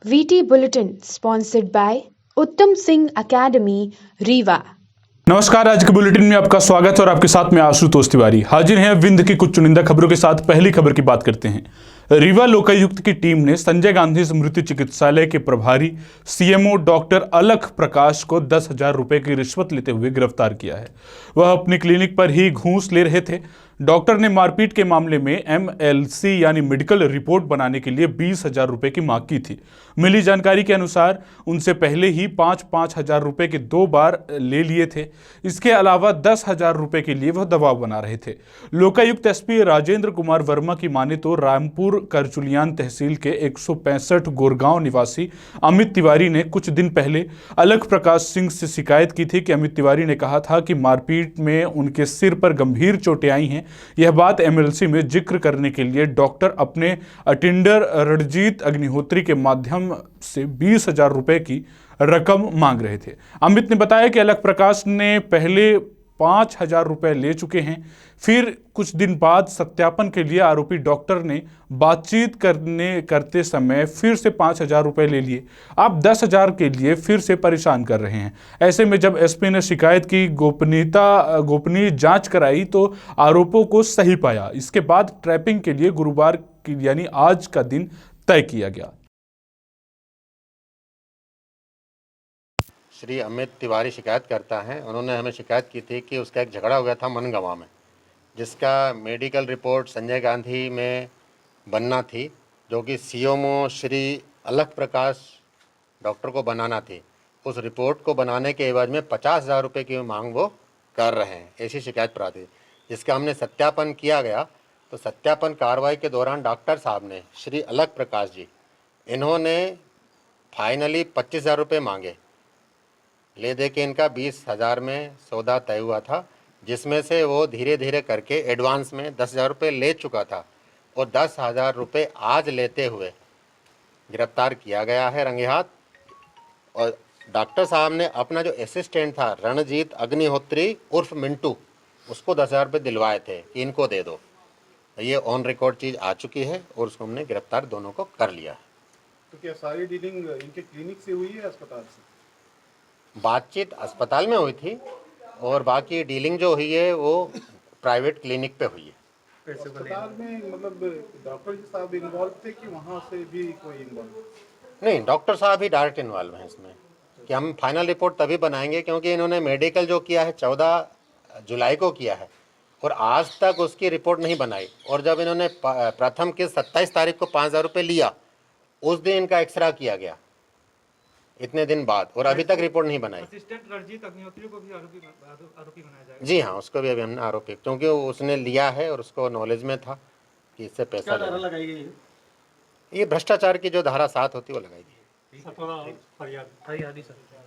VT Bulletin sponsored by उत्तम Singh academy Rewa. नमस्कार, आज के बुलेटिन में आपका स्वागत है और आपके साथ में आशुतोष तिवारी हाजिर हैं। विंध्य की कुछ चुनिंदा खबरों के साथ पहली खबर की बात करते हैं। रीवा लोकायुक्त की टीम ने संजय गांधी स्मृति चिकित्सालय के प्रभारी सीएमओ डॉक्टर अलख प्रकाश को 10,000 रुपए की रिश्वत लेते हुए गिरफ्तार किया है। वह अपनी क्लिनिक पर ही घूस ले रहे थे। डॉक्टर ने मारपीट के मामले में MLC यानी मेडिकल रिपोर्ट बनाने के लिए 20,000 रुपए की मांग की थी। मिली जानकारी के अनुसार उनसे पहले ही 5,000 रुपए के 2 बार ले लिए थे। इसके अलावा 10,000 रुपए के लिए वह दबाव बना रहे थे। लोकायुक्त SP राजेंद्र कुमार वर्मा की माने तो रामपुर करचुलियान तहसील के 165 गोरगांव निवासी अमित तिवारी ने कुछ दिन पहले अलख प्रकाश सिंह से शिकायत की थी कि अमित तिवारी ने कहा था कि मारपीट में उनके सिर पर गंभीर चोटें आई हैं। यह बात MLC में जिक्र करने के लिए डॉक्टर अपने अटेंडर रणजीत अग्निहोत्री के माध्यम से 20,000 रुपए की रकम मांग रहे थे। अमित ने बताया कि अलख प्रकाश ने पहले 5,000 रुपए ले चुके हैं। फिर कुछ दिन बाद सत्यापन के लिए आरोपी डॉक्टर ने बातचीत करते समय फिर से 5,000 रुपए ले लिए। आप 10,000 के लिए फिर से परेशान कर रहे हैं। ऐसे में जब SP ने शिकायत की गोपनीय जांच कराई तो आरोपों को सही पाया। इसके बाद ट्रैपिंग के लिए गुरुवार यानी आज का दिन तय किया गया। श्री अमित तिवारी शिकायत करता है। उन्होंने हमें शिकायत की थी कि उसका एक झगड़ा हो गया था मनगवा में, जिसका मेडिकल रिपोर्ट संजय गांधी में बनना थी, जो कि CMO श्री अलख प्रकाश डॉक्टर को बनाना थी। उस रिपोर्ट को बनाने के एवज में 50,000 रुपये की मांग वो कर रहे हैं, ऐसी शिकायत प्राप्त हुई, जिसका हमने सत्यापन किया गया। तो सत्यापन कार्रवाई के दौरान डॉक्टर साहब ने श्री अलख प्रकाश जी इन्होंने फाइनली 25,000 रुपये मांगे। ले दे के इनका 20,000 में सौदा तय हुआ था, जिसमें से वो धीरे धीरे करके एडवांस में 10,000 रुपये ले चुका था और 10,000 रुपये आज लेते हुए गिरफ्तार किया गया है रंगे हाथ। और डॉक्टर साहब ने अपना जो असिस्टेंट था रणजीत अग्निहोत्री उर्फ मिंटू, उसको 10,000 रुपये दिलवाए थे कि इनको दे दो। ये ऑन रिकॉर्ड चीज़ आ चुकी है और उसको हमने गिरफ्तार दोनों को कर लिया है। तो क्या सारी डीलिंग इनके क्लिनिक से हुई है, अस्पताल से? बातचीत अस्पताल में हुई थी और बाकी डीलिंग जो हुई है वो प्राइवेट क्लिनिक पे हुई है। अस्पताल में मतलब डॉक्टर साहब इन्वॉल्व थे कि वहाँ से भी कोई इन्वॉल्व? नहीं, डॉक्टर साहब ही डायरेक्ट इन्वॉल्व हैं इसमें। कि हम फाइनल रिपोर्ट तभी बनाएंगे क्योंकि इन्होंने मेडिकल जो किया है 14 जुलाई को किया है और आज तक उसकी रिपोर्ट नहीं बनाई। और जब इन्होंने प्रथम के 27 तारीख को 5,000 रुपये लिया, उस दिन इनका एक्सरा किया गया इतने दिन बाद, और अभी तक रिपोर्ट नहीं बनाई। असिस्टेंट रणजीत अग्निहोत्री को भी आरोपी बनाया जाएगा? जी हाँ, उसको भी अभी हमने आरोपी, क्योंकि उसने लिया है और उसको नॉलेज में था कि इससे पैसा लगाई गई है? ये भ्रष्टाचार की जो धारा 7 होती है वो लगाई गई।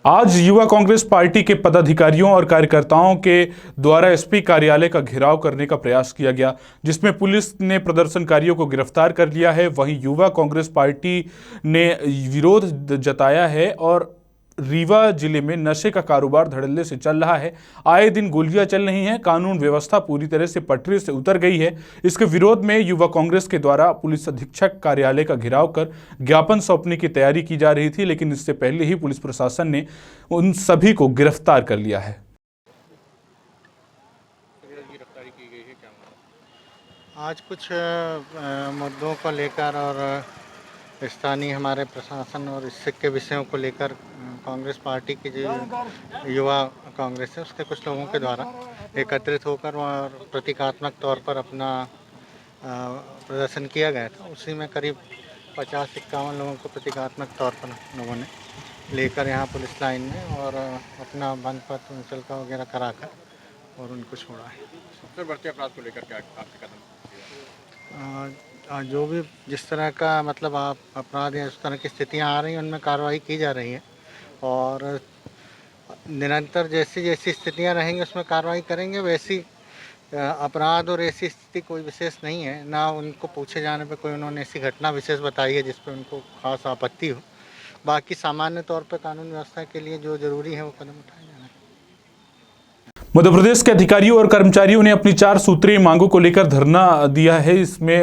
आज युवा कांग्रेस पार्टी के पदाधिकारियों और कार्यकर्ताओं के द्वारा SP कार्यालय का घेराव करने का प्रयास किया गया, जिसमें पुलिस ने प्रदर्शनकारियों को गिरफ्तार कर लिया है। वहीं युवा कांग्रेस पार्टी ने विरोध जताया है और रीवा जिले में नशे का कारोबार धड़ल्ले से चल रहा है। आए दिन गोलियां चल रही हैं। कानून व्यवस्था पूरी तरह से पटरी से उतर गई है। इसके विरोध में युवा कांग्रेस के द्वारा पुलिस अधीक्षक कार्यालय का घेराव कर ज्ञापन सौंपने की तैयारी की जा रही थी, लेकिन इससे पहले ही पुलिस प्रशासन ने उन सभी को गिरफ्तार कर लिया है। आज कुछ मुद्दों को लेकर और स्थानीय हमारे प्रशासन और इससे के विषयों को लेकर कांग्रेस पार्टी की जो युवा कांग्रेस है उसके कुछ लोगों के द्वारा एकत्रित होकर और प्रतीकात्मक तौर पर अपना प्रदर्शन किया गया था। उसी में करीब 50-51 लोगों को प्रतीकात्मक तौर पर लोगों ने लेकर यहाँ पुलिस लाइन में और अपना बंद पत्र उनचल का वगैरह कराकर और उनको छोड़ा है। सबसे बढ़ते अपराध को लेकर क्या आपके कदम? जो भी जिस तरह का मतलब आप अपराध या उस तरह की स्थितियाँ आ रही हैं उनमें कार्रवाई की जा रही है और निरंतर जैसी जैसी स्थितियाँ रहेंगी उसमें कार्रवाई करेंगे। वैसी अपराध और ऐसी स्थिति कोई विशेष नहीं है, ना उनको पूछे जाने पे कोई उन्होंने ऐसी घटना विशेष बताई है जिस पर उनको खास आपत्ति हो। बाकी सामान्य तौर पर कानून व्यवस्था के लिए जो ज़रूरी है वो कदम उठाए जाना है। मध्य प्रदेश के अधिकारियों और कर्मचारियों ने अपनी 4 सूत्रीय मांगों को लेकर धरना दिया है।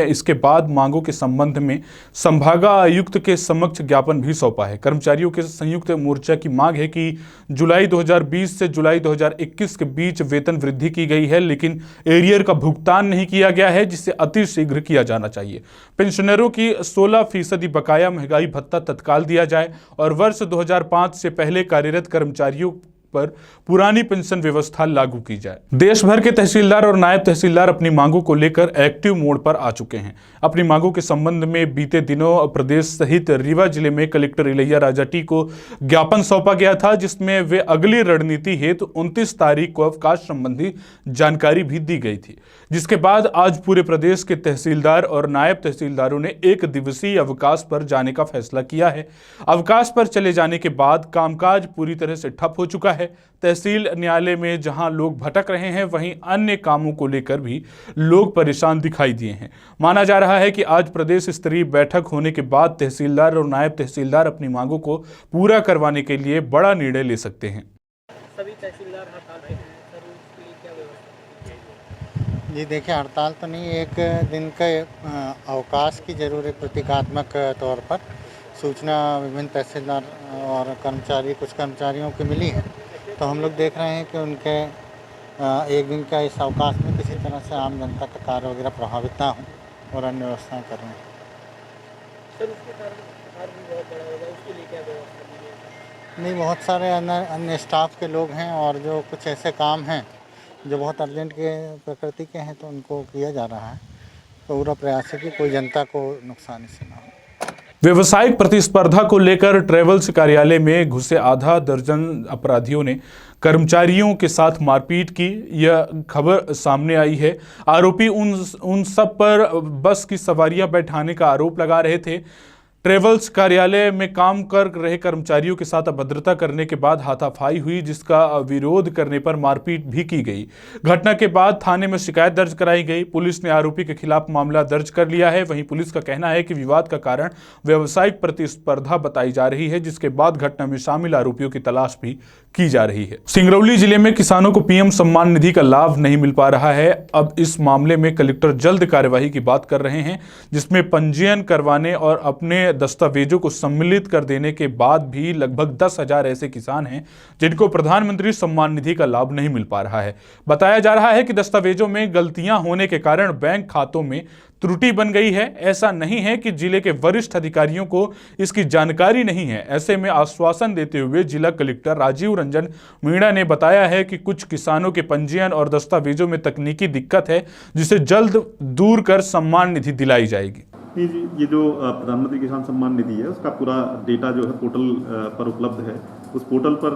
इसके बाद मांगों के संबंध में संभागायुक्त के समक्ष ज्ञापन भी सौंपा है। कर्मचारियों के संयुक्त मोर्चा की मांग है कि जुलाई 2020 से जुलाई 2021 के बीच वेतन वृद्धि की गई है, लेकिन एरियर का भुगतान नहीं किया गया है, जिसे अतिशीघ्र किया जाना चाहिए। पेंशनरों की 16% बकाया महंगाई भत्ता तत्काल दिया जाए और वर्ष 2005 से पहले कार्यरत कर्मचारियों पर पुरानी पेंशन व्यवस्था लागू की जाए। देश भर के तहसीलदार और नायब तहसीलदार अपनी मांगों को लेकर एक्टिव मोड पर आ चुके हैं। अपनी मांगों के संबंध में बीते दिनों प्रदेश सहित रीवा जिले में कलेक्टर इलैया राजा टी को ज्ञापन सौंपा गया था, जिसमें वे अगली रणनीति हेतु 29 तारीख को अवकाश संबंधी जानकारी भी दी गई थी, जिसके बाद आज पूरे प्रदेश के तहसीलदार और नायब तहसीलदारों ने 1 दिवसीय अवकाश पर जाने का फैसला किया है। अवकाश पर चले जाने के बाद कामकाज पूरी तरह से ठप हो चुका है। तहसील न्यायालय में जहां लोग भटक रहे हैं, वहीं अन्य कामों को लेकर भी लोग परेशान दिखाई दिए हैं। माना जा रहा है कि आज प्रदेश स्तरीय बैठक होने के बाद तहसीलदार और नायब तहसीलदार अपनी मांगों को पूरा करवाने के लिए बड़ा निर्णय ले सकते हैं। सभी तहसीलदार हड़ताल पे हैं सर, उसके लिए क्या व्यवस्था? जी देखिए, हड़ताल तो नहीं, 1 दिन के अवकाश की ज़रूर प्रतीकात्मक तौर पर सूचना विभिन्न तहसीलदार और कुछ कर्मचारियों की मिली है। तो हम लोग देख रहे हैं कि उनके 1 दिन का इस अवकाश में किसी तरह से आम जनता का कार्य वगैरह प्रभावित ना हो और अन्य व्यवस्थाएँ कर रहे हैं। सर उसके कारण भार भी बहुत बड़ा होगा, उसके लिए क्या व्यवस्था की है? नहीं, बहुत सारे अन्य स्टाफ के लोग हैं और जो कुछ ऐसे काम हैं जो बहुत अर्जेंट के प्रकृति के हैं, तो उनको किया जा रहा है। तो पूरा प्रयास है कि कोई जनता को नुकसान इससे ना हो। व्यवसायिक प्रतिस्पर्धा को लेकर ट्रेवल्स कार्यालय में घुसे आधा दर्जन अपराधियों ने कर्मचारियों के साथ मारपीट की, यह खबर सामने आई है। आरोपी उन सब पर बस की सवारियां बैठाने का आरोप लगा रहे थे। ट्रेवल्स कार्यालय में काम कर रहे कर्मचारियों के साथ अभद्रता करने के बाद हाथापाई हुई, जिसका विरोध करने पर मारपीट भी की गई। घटना के बाद थाने में शिकायत दर्ज कराई गई। पुलिस ने आरोपी के खिलाफ मामला दर्ज कर लिया है। वहीं पुलिस का कहना है कि विवाद का कारण व्यावसायिक प्रतिस्पर्धा बताई जा रही है, जिसके बाद घटना में शामिल आरोपियों की तलाश भी की जा रही है। सिंगरौली जिले में किसानों को पीएम सम्मान निधि का लाभ नहीं मिल पा रहा है। अब इस मामले में कलेक्टर जल्द कार्यवाही की बात कर रहे हैं, जिसमें पंजीयन करवाने और अपने दस्तावेजों को सम्मिलित कर देने के बाद भी लगभग 10,000 ऐसे किसान हैं जिनको प्रधानमंत्री सम्मान निधि का लाभ नहीं मिल पा रहा है। बताया जा रहा है कि दस्तावेजों में गलतियां होने के कारण बैंक खातों में त्रुटि बन गई है। ऐसा नहीं है कि जिले के वरिष्ठ अधिकारियों को इसकी जानकारी नहीं है। ऐसे में आश्वासन देते हुए जिला कलेक्टर राजीव रंजन मीणा ने बताया है कि कुछ किसानों के पंजीयन और दस्तावेजों में तकनीकी दिक्कत है, जिसे जल्द दूर कर सम्मान निधि दिलाई जाएगी। ये जो प्रधानमंत्री किसान सम्मान निधि है, उसका पूरा डेटा जो है पोर्टल पर उपलब्ध है। उस पोर्टल पर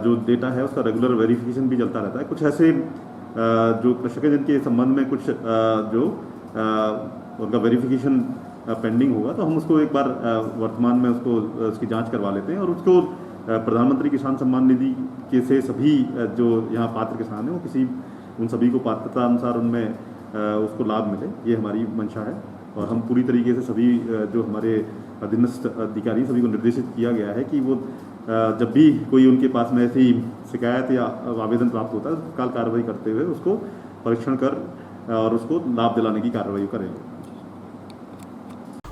जो डेटा है उसका रेगुलर वेरिफिकेशन भी चलता रहता है। कुछ ऐसे जो कृषक हैं जिनके संबंध में कुछ जो उनका वेरिफिकेशन पेंडिंग होगा, तो हम उसको एक बार वर्तमान में उसकी जांच करवा लेते हैं और उसको प्रधानमंत्री किसान सम्मान निधि के से सभी जो यहाँ पात्र किसान हैं उन सभी को पात्रता अनुसार उनमें उसको लाभ मिले, ये हमारी मंशा है। और हम पूरी तरीके से सभी जो हमारे अधीनस्थ अधिकारी सभी को निर्देशित किया गया है कि वो जब भी कोई उनके पास में ऐसी शिकायत या आवेदन प्राप्त होता है, तत्काल कार्रवाई करते हुए उसको परीक्षण कर और उसको लाभ दिलाने की कार्रवाई करेंगे।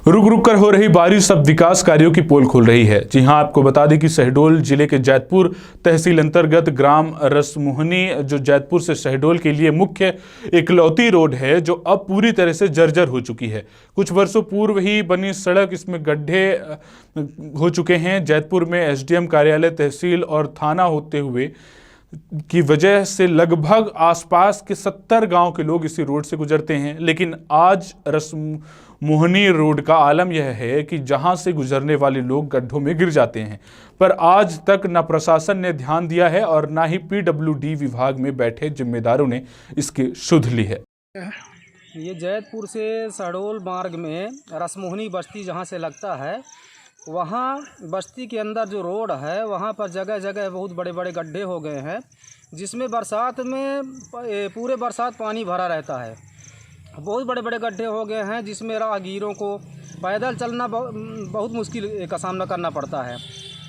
रुक रुक कर हो रही बारिश अब विकास कार्यों की पोल खोल रही है। जी हां, आपको बता दें कि शहडोल जिले के जैतपुर तहसील अंतर्गत ग्राम रसमुहनी, जो जैतपुर से शहडोल के लिए मुख्य इकलौती रोड है, जो अब पूरी तरह से जर्जर हो चुकी है। कुछ वर्षों पूर्व ही बनी सड़क, इसमें गड्ढे हो चुके हैं। जैतपुर में एसडीएम कार्यालय, तहसील और थाना होते हुए की वजह से लगभग आसपास के 70 गांव के लोग इसी रोड से गुजरते हैं। लेकिन आज रसमुहनी रोड का आलम यह है कि जहां से गुजरने वाले लोग गड्ढों में गिर जाते हैं। पर आज तक न प्रशासन ने ध्यान दिया है और न ही पीडब्ल्यूडी विभाग में बैठे जिम्मेदारों ने इसकी सुध ली है। ये जैतपुर से शहडोल मार्ग में रसमुहनी बस्ती जहाँ से लगता है, वहाँ बस्ती के अंदर जो रोड है वहाँ पर जगह जगह बहुत बड़े बड़े गड्ढे हो गए हैं, जिसमें बरसात में पूरे बरसात पानी भरा रहता है। बहुत बड़े बड़े गड्ढे हो गए हैं, जिसमें राहगीरों को पैदल चलना बहुत मुश्किल का सामना करना पड़ता है।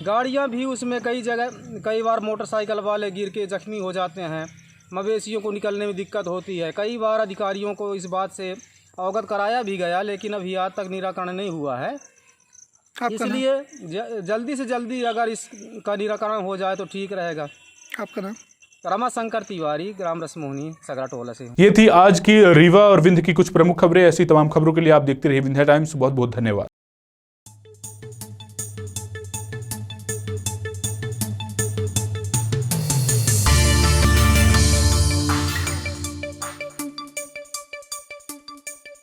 गाड़ियाँ भी उसमें कई बार मोटरसाइकिल वाले गिर के जख्मी हो जाते हैं, मवेशियों को निकलने में दिक्कत होती है। कई बार अधिकारियों को इस बात से अवगत कराया भी गया, लेकिन अभी आज तक निराकरण नहीं हुआ है। इसलिए जल्दी से जल्दी अगर इसका निराकरण हो जाए तो ठीक रहेगा। आपका नाम? रमाशंकर तिवारी, ग्राम रसमोहनी, सगरा टोला से। ये थी आज की रीवा और विंध्य की कुछ प्रमुख खबरें। ऐसी तमाम खबरों के लिए आप देखते रहिए विंध्य टाइम्स। बहुत बहुत धन्यवाद।